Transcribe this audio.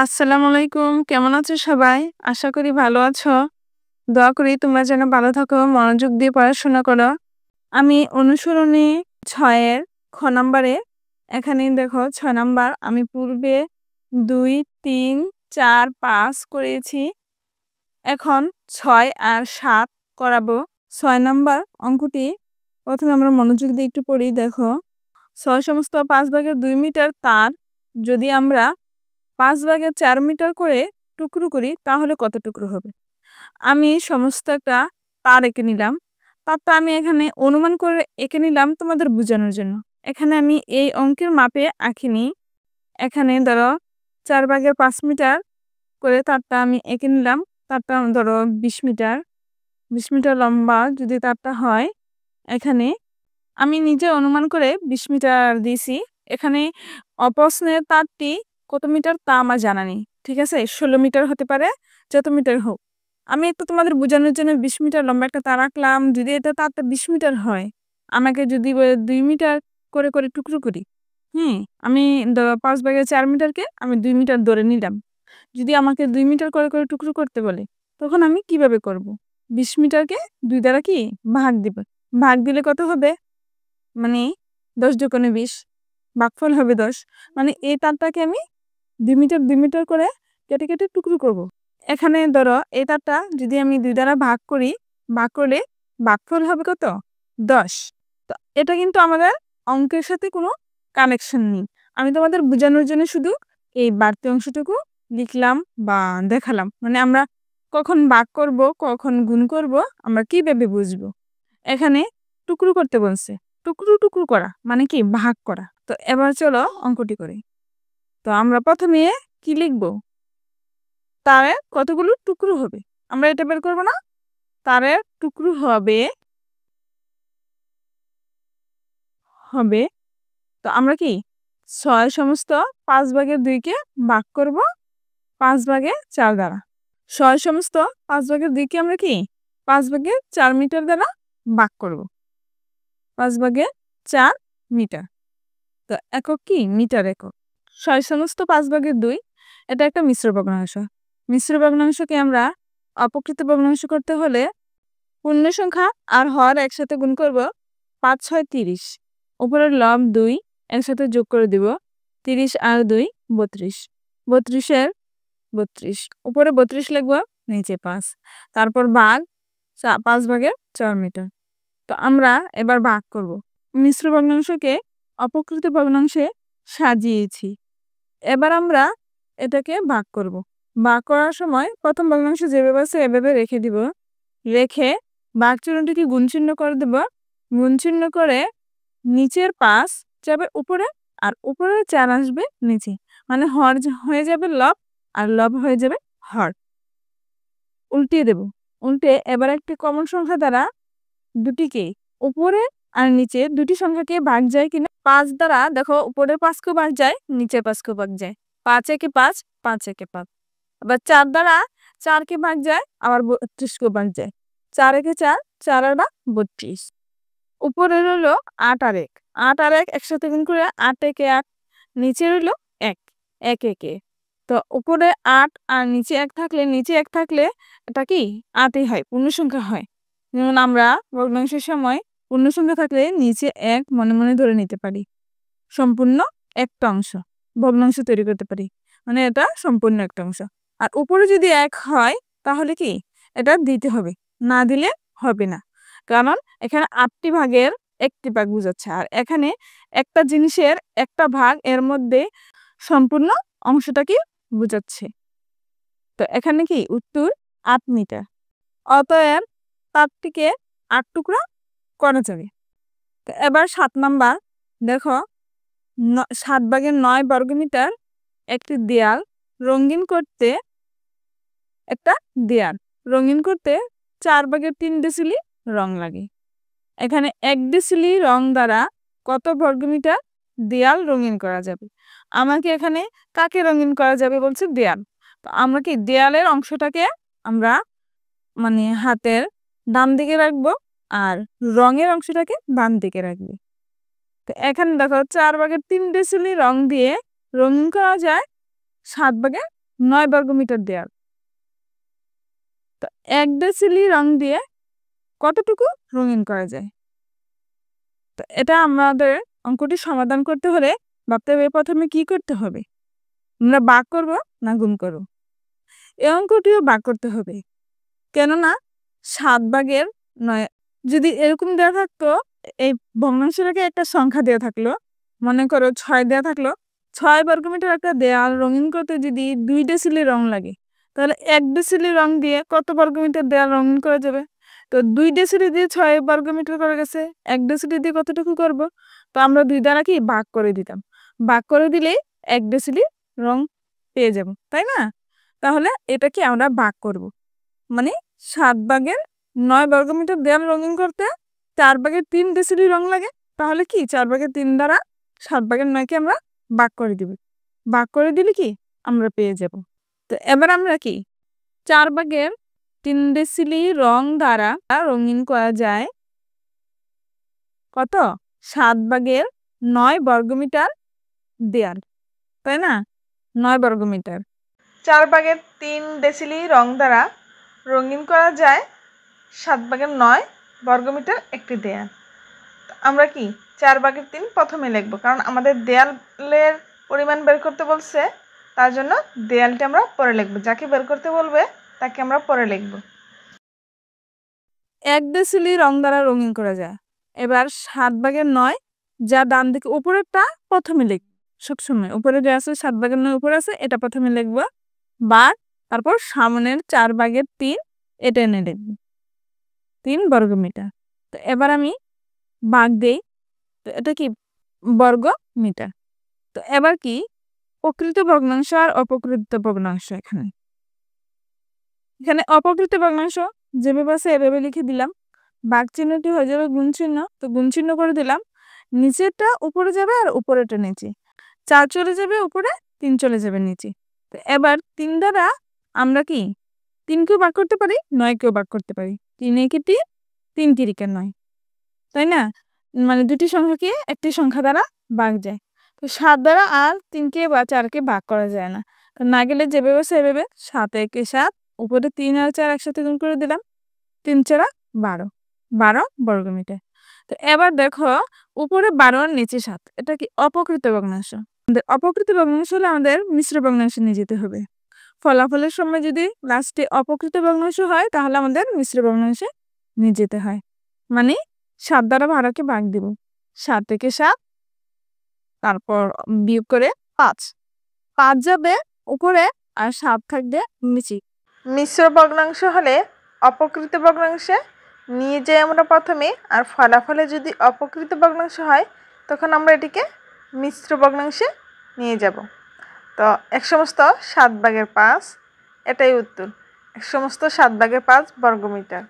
আসসালামু আলাইকুম। কেমন আছো সবাই? আশা করি ভালো আছো। দোয়া করি তোমরা যেন ভালো থাকো, মনোযোগ দিয়ে পড়াশোনা করো। আমি অনুসরণী ৬ এর খ নাম্বারে এখানে দেখো ৬ নাম্বার আমি পূর্বে ২, ৩, ৪, ৫ করিয়েছি। এখন ৬ আর ৭ করাবো। ৬ নাম্বার অঙ্কটি প্রথমে আমরা মনোযোগ দিয়ে একটু পড়ি। দেখো ৬ সমস্ত ৫ ভাগের ২ মিটার তার যদি আমরা ৫ ভাগের ৪ মিটার করে টুকরো করি তাহলে কত টুকরো হবে? আমি সমস্ত একটা তার এঁকে নিলাম। তারটা আমি এখানে অনুমান করে এঁকে নিলাম তোমাদের বোঝানোর জন্য। এখানে আমি এই অঙ্কের মাপে আঁকিনি। এখানে ধরো ৪ ভাগের ৫ মিটার করে তারটা আমি এঁকে নিলাম। তারটা ধরো ২০ মিটার। ২০ মিটার লম্বা যদি তারটা হয়, এখানে আমি নিজে অনুমান করে ২০ মিটার দিয়েছি। এখানে প্রশ্নের তারটি কত মিটার তা আমার জানা নেই। ঠিক আছে? ১৬ মিটার হতে পারে, যত মিটার হোক। আমি একটু তোমাদের বোঝানোর জন্য ২০ মিটার লম্বা একটা তার আঁকলাম। যদি এটা তারটা ২০ মিটার হয়, আমাকে যদি ২ মিটার করে টুকরো করি, আমি ৫ ভাগের ৪ মিটারকে আমি ২ মিটার ধরে নিলাম। যদি আমাকে ২ মিটার করে টুকরো করতে বলে, তখন আমি কিভাবে করব? ২০ মিটারকে ২ দ্বারা কি ভাগ দিব। ভাগ দিলে কত হবে? মানে ১০ × ২০ ভাগফল হবে ১০। মানে এই তারটাকে আমি ২ মিটার করে কেটে টুকরো করব। এখানে ধরো এই তারটা যদি আমি ২ দ্বারা ভাগ করি, ভাগ করলে ভাগফল হবে কত? ১০। তো এটা কিন্তু আমাদের অঙ্কের সাথে কোনো কানেকশন নেই। আমি তোমাদের বোঝানোর জন্য শুধু এই বাড়তি অংশটুকু লিখলাম বা দেখালাম। মানে আমরা কখন ভাগ করব, কখন গুণ করব, আমরা কিভাবে বুঝবো? এখানে টুকরো করতে বলছে। টুকরো করা মানে কি? ভাগ করা। তো এবার চলো অঙ্কটি করি। তো আমরা প্রথমে কি লিখব? তারের কতগুলো টুকরো হবে? আমরা এটা বের করব না? তারের টুকরো হবে। তো আমরা কি ৬ সমস্ত ৫ ভাগের ২ কে ভাগ করব ৫ ভাগের ৪ দ্বারা। ৬ সমস্ত ৫ ভাগের ২ কে আমরা কি ৫ ভাগের ৪ মিটার দ্বারা ভাগ করব। ৫ ভাগের ৪ মিটার। তো একক কি? মিটার একক। ৬ সমস্ত ৫ ভাগের ২ এটা একটা মিশ্র ভগ্নাংশ। মিশ্র ভগ্নাংশকে আমরা অপকৃত ভগ্নাংশ করতে হলে পূর্ণ সংখ্যা আর হর একসাথে গুণ করব। ৫, ৬, ৩০। উপরের লব ২ একসাথে যোগ করে দিব। ৩০ আর ২ ৩২। ৩২-এর ৩২। উপরে ৩২ লিখব, নিচে ৫। তারপর ভাগ ৫ ভাগের ৪ মিটার। তো আমরা এবার ভাগ করব। মিশ্র ভগ্নাংশকে অপকৃত ভগ্নাংশে সাজিয়েছি। এবার আমরা এটাকে ভাগ করব। ভাগ করার সময় প্রথম ভগ্নাংশ যেভাবে আছে এভাবে রেখে দিব। রেখে ভাগ চিহ্নটিকে গুণ চিহ্ন করে দেব। গুণ চিহ্ন করে নিচের ৫ যাবে উপরে আর উপরের ৪ আসবে নিচে। মানে হর হয়ে যাবে লব আর লব হয়ে যাবে হর। উল্টিয়ে দেব। উল্টে এবার একটি কমন সংখ্যা দ্বারা দুটিকে উপরে আর নিচে দুটি সংখ্যাকে ভাগ যায় কিনা ৫ দ্বারা দেখো উপরের ৫ কেও ভাগ যায়, নিচের ৫ কেও ভাগ যায়। ৫ একে ৫, ৫ একে ৫। আবার ৪ দ্বারা ৪ কে ভাগ যায়, আবার ৩২ কেও ভাগ যায়। ৪ একে ৪, ৪ আর ৩২। উপরে রইল ৮ আর ১। ৮ আর ১ একসাথে গুণ করে ৮ একে ৮। নিচে রইল ১, ১ একে। তো উপরে ৮ আর নিচে ১ থাকলে এটা কি ৮ই হয়, পূর্ণ সংখ্যা হয়। যেমন আমরা ভগ্নাংশের সময় পূর্ণ সংখ্যা থাকলে নিচে ১ মনে মনে ধরে নিতে পারি। সম্পূর্ণ একটা অংশ ভগ্নাংশ তৈরি করতে পারি। মানে এটা সম্পূর্ণ একটা অংশ। আর উপরে যদি ১ হয় তাহলে কি এটা দিতে হবে, না দিলে হবে না। কারণ এখানে ৮টি ভাগের একটি ভাগ বোঝাচ্ছে। আর এখানে একটা জিনিসের একটা ভাগ এর মধ্যে সম্পূর্ণ অংশটাকে বোঝাচ্ছে। তো এখানে কি উত্তর ৮ মিটার। অতএব তারটিকে ৮ টুকরা করা যাবে। তো এবার ৭ নাম্বার দেখো ৭ ভাগের ৯ বর্গমিটার একটি দেয়াল রঙিন করতে একটা দেয়াল রঙিন করতে ৪ ভাগের ৩ ডেসিলি রং লাগে। এখানে ১ ডেসিলি রং দ্বারা কত বর্গমিটার দেয়াল রঙিন করা যাবে? আমাকে এখানে কাকে রঙিন করা যাবে বলছে? দেয়াল। তো আমরা কি দেয়ালের অংশটাকে আমরা মানে হাতের ডান দিকে রাখবো আর রঙের অংশটাকে বাম দিকে রাখবো। তো এখানে দেখো ৪ ভাগের ৩ ডেসিলি রং দিয়ে রঙিন করা যায় ৭ ভাগের 9 বর্গমিটার দেয়াল। তো 1 ডেসিলি রং দিয়ে কতটুকু রঙিন করা যায়? তো এটা আমাদের অঙ্কটি সমাধান করতে হলে ভাবতে হবে প্রথমে কি করতে হবে। আমরা ভাগ করব না গুণ করব? এই অঙ্কটিও ভাগ করতে হবে, কেননা 7 ভাগের 9 যদি এরকম দেওয়া থাকতো, এই ভগ্নাংশটাকে একটা সংখ্যা দেওয়া থাকলো, মনে করো 6 দেওয়া থাকলো, 6 বর্গমিটার একটা দেয়াল রঙিন করতে যদি 2 ডেসিলি রং লাগে, তাহলে 1 ডেসিলি রং দিয়ে কত বর্গমিটার দেয়াল রঙিন করা যাবে? তো 2 ডেসিলি দিয়ে 6 বর্গমিটার করা গেছে, 1 ডেসিলি দিয়ে কতটুকু করব? তো আমরা 2 দ্বারা কি ভাগ করে দিতাম, ভাগ করে দিলেই 1 ডেসিলি রং পেয়ে যাব, তাই না? তাহলে এটাকে আমরা ভাগ করব, মানে 7 ভাগের 9 বর্গমিটার দেয়াল রঙিন করতে 4 ভাগের 3 ডেসিলি রং লাগে। তাহলে কি 4 ভাগের 3 দ্বারা 7 ভাগের 9 কে আমরা ভাগ করে দিব, ভাগ করে দিলে কি আমরা পেয়ে যাব। তো এবার আমরা কি 4 ভাগের 3 ডেসিলি রং দ্বারা রঙিন করা যায় কত? 7 ভাগের 9 বর্গমিটার দেয়াল, তাই না? 9 বর্গমিটার। 4 ভাগের 3 ডেসিলি রং দ্বারা রঙিন করা যায় 7 ভাগের 9 বর্গমিটার একটি দেয়াল। আমরা কি 4 ভাগের 3 প্রথমে লিখব, কারণ আমাদের দেয়ালের পরিমাণ বের করতে বলছে, তার জন্য দেয়ালটি আমরা পরে লিখব, যাকে বের করতে বলবে তাকে আমরা পরে লিখব। 1 ডেসিলি রং দ্বারা রঙিন করা যায়। এবার 7 ভাগের 9 যা ডান দিকে উপরেরটা প্রথমে লিখব, সবসময় উপরে যে আছে 7 ভাগের 9 উপরে আছে এটা প্রথমে লিখব, বা তারপর সামনের 4 ভাগের 3 এটা এনে লিখব, 3 বর্গমিটার। তো এবার আমি ভাগ দেই, তো এটা কি বর্গ মিটার। তো এবার কি প্রকৃত ভগ্নাংশ আর অপ্রকৃত ভগ্নাংশ, এখানে অপ্রকৃত ভগ্নাংশ যেভাবে আছে এভাবে লিখে দিলাম, ভাগ চিহ্নটি হয়ে যাবে গুণ চিহ্ন, তো গুণ চিহ্ন করে দিলাম, নিচেরটা উপরে যাবে আর উপরেটা নিচে, 4 চলে যাবে উপরে, 3 চলে যাবে নিচে। তো এবার 3 দ্বারা আমরা কি 3 কেও ভাগ করতে পারি, 9 কেও ভাগ করতে পারি, 3 একে 3, 3 তিরিকে 9, তাই না? মানে দুটি সংখ্যাকে একটি সংখ্যা দ্বারা ভাগ যায়। তো 7 দ্বারা আর 3 কে বা 4 কে ভাগ করা যায় না, তো না গেলে যেভাবে সেভাবে 7 একে 7, উপরে 3 আর 4 একসাথে গুণ করে দিলাম, 3 4 12, 12 বর্গমিটার। তো এবার দেখো উপরে 12 আর নিচে 7, এটা কি অপ্রকৃত ভগ্নাংশ। অপ্রকৃত ভগ্নাংশ হলে আমাদের মিশ্র ভগ্নাংশে নিয়ে যেতে হবে। ফলাফলের সময় যদি লাস্টে অপ্রকৃত ভগ্নাংশ হয় তাহলে আমাদের মিশ্র ভগ্নাংশে নিয়ে যেতে হয়, মানে 7 দ্বারা 12কে ভাগ দিব, 7 থেকে 7, তারপর বিয়োগ করে 5, 5 যাবে উপরে আর 7 থাকবে নিচে। মিশ্র ভগ্নাংশ হলে অপ্রকৃত ভগ্নাংশে নিয়ে যাই আমরা প্রথমে, আর ফলাফলে যদি অপ্রকৃত ভগ্নাংশ হয় তখন আমরা এটিকে মিশ্র ভগ্নাংশে নিয়ে যাব। তো 1/7 এটাই উত্তর, 1/7 বর্গমিটার।